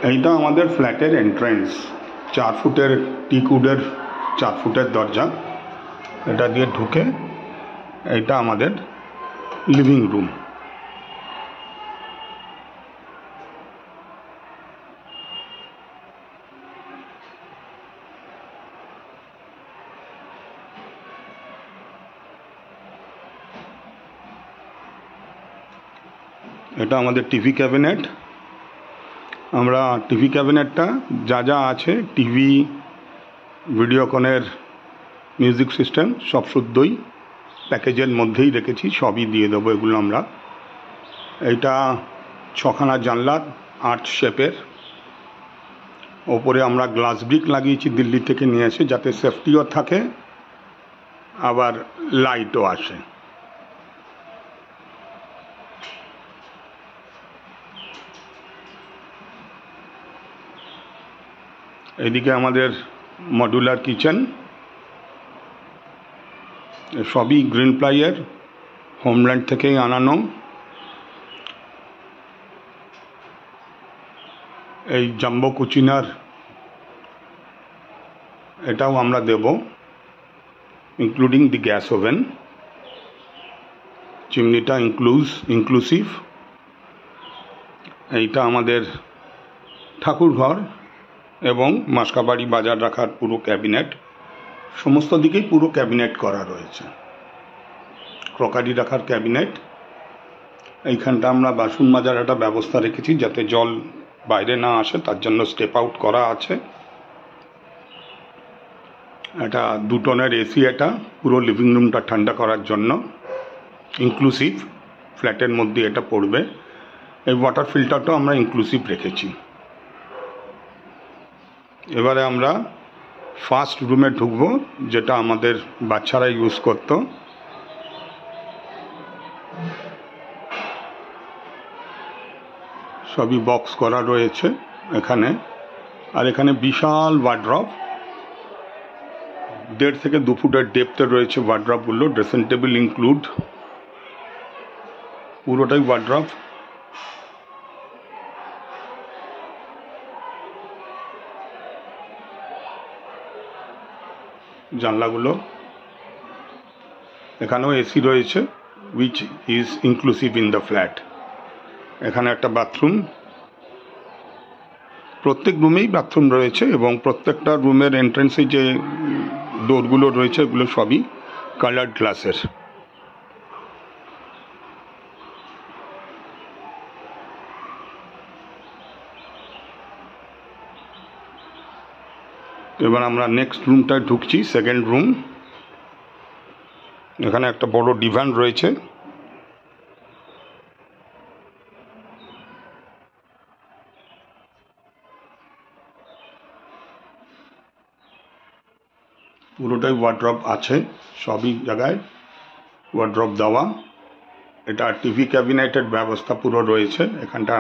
এইটা আমাদের ফ্ল্যাটের এন্ট্রেন্স, 4 ফুটের টিকউডের 4 ফুটের দরজা। এটা দিয়ে ঢুকে এইটা আমাদের লিভিং রুম। এটা আমাদের টিভি ক্যাবিনেট। আমরা টিভি ক্যাবিনেটটা যা যা আছে, টিভি, ভিডিওকনের, মিউজিক সিস্টেম সব শুদ্ধই প্যাকেজের মধ্যেই রেখেছি, সবই দিয়ে দেবো এগুলো আমরা। এইটা 6খানা জানলা আর্চ শেপের, ওপরে আমরা গ্লাস ব্রিক লাগিয়েছি দিল্লি থেকে নিয়ে এসে, যাতে সেফটিও থাকে আবার লাইটও আসে। এদিকে আমাদের মডুলার কিচেন, সবই গ্রিন প্লাইয়ের, হোমল্যান্ড থেকেই আনানো। এই জাম্বো কুচিনার এটাও আমরা দেব, ইনক্লুডিং দি গ্যাস ওভেন। চিমনিটা ইনক্লুসিভ। এইটা আমাদের ঠাকুরঘর এবং মাসকাবাড়ি বাজার রাখার পুরো ক্যাবিনেট, সমস্ত দিকেই পুরো ক্যাবিনেট করা রয়েছে। ক্রকারি রাখার ক্যাবিনেট। এইখানটা আমরা বাসন মাজার একটা ব্যবস্থা রেখেছি, যাতে জল বাইরে না আসে, তার জন্য স্টেপ আউট করা আছে। এটা 2 টনের এসি, এটা পুরো লিভিং রুমটা ঠান্ডা করার জন্য, ইনক্লুসিভ। ফ্ল্যাটের মধ্যে এটা পড়বে। এই ওয়াটার ফিল্টারটাও আমরা ইনক্লুসিভ রেখেছি। এবারে আমরা ফার্স্ট রুমে ঢুকবো, যেটা আমাদের বাচ্চারা ইউজ করত। সবই বক্স করা রয়েছে এখানে। আর এখানে বিশাল ওয়ার্ড্রপ, 1.5 থেকে 2 ফুটের ডেপথে রয়েছে ওয়ার্ড্রপগুলো, ড্রেসিং টেবিল ইনক্লুড, পুরোটাই ওয়ার্ড্রপ। জানলাগুলো, এখানেও এসি রয়েছে, which is inclusive in the flat. এখানে একটা বাথরুম, প্রত্যেক রুমেই বাথরুম রয়েছে, এবং প্রত্যেকটা রুমের এন্ট্রেন্সে যে ডোরগুলো রয়েছে এগুলো সবই কালার্ড গ্লাসের। এবার আমরা নেক্সট রুমটায় ঢুকছি, সেকেন্ড রুম। এখানে একটা বড় ডিভান রয়েছে। পুরোটাই ওয়ার্ড্রপ আছে, সবই জায়গায় ওয়ার্ড্রপ দেওয়া। এটা টিভি ক্যাবিনেটের ব্যবস্থা পুরো রয়েছে। এখানটা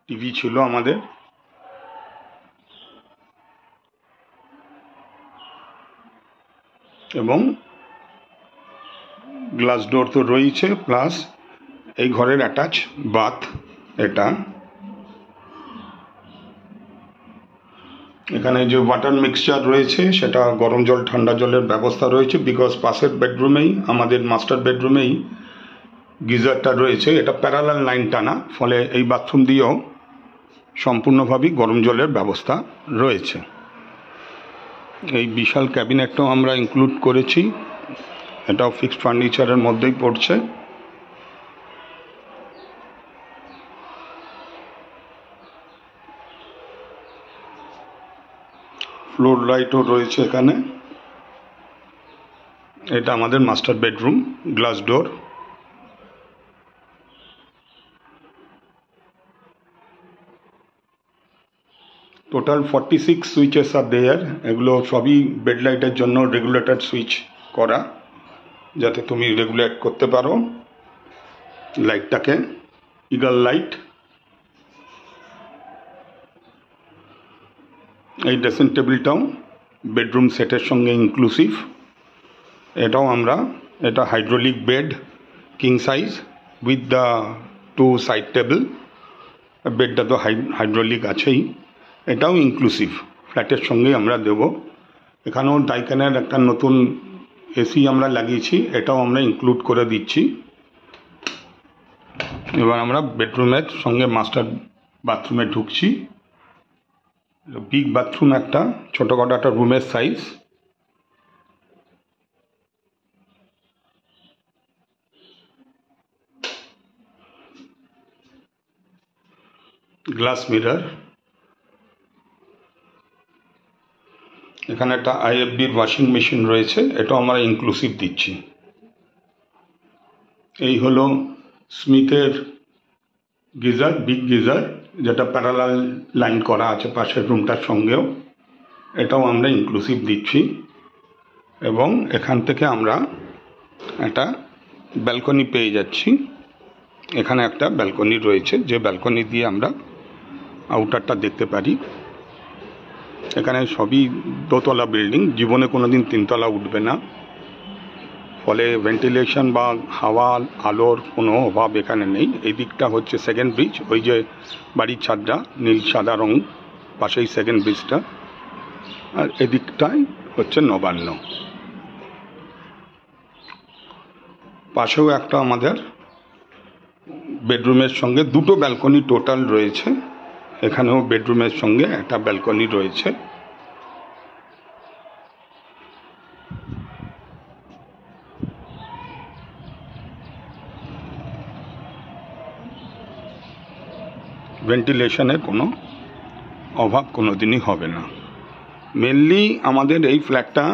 টিভি ছিল আমাদের। এবং গ্লাস ডোর তো রয়েছে, প্লাস এই ঘরের অ্যাটাচ বাথ। এটা এখানে যে ওয়াটার মিক্সচার রয়েছে, সেটা গরম জল ঠান্ডা জলের ব্যবস্থা রয়েছে, বিকজ পাশের বেডরুমেই, আমাদের মাস্টার বেডরুমেই গিজারটা রয়েছে। এটা প্যারালাল লাইন টানা, ফলে এই বাথরুম দিয়েও সম্পূর্ণভাবেই গরম জলের ব্যবস্থা রয়েছে। এই বিশাল ক্যাবিনেটটাও আমরা ইনক্লুড করেছি, এটাও ফিক্সড ফার্নিচারের মধ্যেই পড়ছে। ফ্লোর লাইটও রয়েছে এখানে। এটা আমাদের master bedroom, glass door. Total 46 switches are there. এগুলো সবই বেড লাইটের জন্য রেগুলেটর সুইচ করা, যাতে তুমি রেগুলেট করতে পারো লাইটটাকে। Eagle light. এই ড্রেসিং টেবিলটাও বেডরুম সেটের সঙ্গে ইনক্লুসিভ। এটাও আমরা, এটা hydraulic bed, king size, with the 2 side table. বেডটা তো হাইড্রোলিক আছেই, এটাও ইনক্লুসিভ ফ্ল্যাটের সঙ্গেই আমরা দেব। এখানেও ডাইকানের একটা নতুন এসি আমরা লাগিয়েছি, এটাও আমরা ইনক্লুড করে দিচ্ছি। এবার আমরা বেডরুমের সঙ্গে মাস্টার বাথরুমে ঢুকছি। বিগ বাথরুম, একটা ছোটোখাটো একটা রুমের সাইজ। গ্লাস মিরর, এখানে একটা আইএফবির ওয়াশিং মেশিন রয়েছে, এটাও আমরা ইনক্লুসিভ দিচ্ছি। এই হলো স্মিথের গিজার, বিগ গিজার, যেটা প্যারালাল লাইন করা আছে পাশের রুমটার সঙ্গেও, এটাও আমরা ইনক্লুসিভ দিচ্ছি। এবং এখান থেকে আমরা একটা ব্যালকনি পেয়ে যাচ্ছি। এখানে একটা ব্যালকনি রয়েছে, যে ব্যালকনি দিয়ে আমরা আউটারটা দেখতে পারি। এখানে সবই দোতলা বিল্ডিং, জীবনে কোনো দিন তিনতলা উঠবে না, ফলে ভেন্টিলেশন বা হাওয়া আলোর কোনো অভাব এখানে নেই। এই দিকটা হচ্ছে সেকেন্ড ব্রিজ, ওই যে বাড়ির ছাদটা নীল সাদা রং, পাশেই সেকেন্ড ব্রিজটা, আর এদিকটাই হচ্ছে নবান্ন। পাশেও একটা আমাদের বেডরুমের সঙ্গে দুটো ব্যালকনি টোটাল রয়েছে, এখানেও বেডরুমের সঙ্গে একটা ব্যালকনি রয়েছে। ভেন্টিলেশনের কোনো অভাব কোনো দিনই হবে না। মেনলি আমাদের এই ফ্ল্যাটটা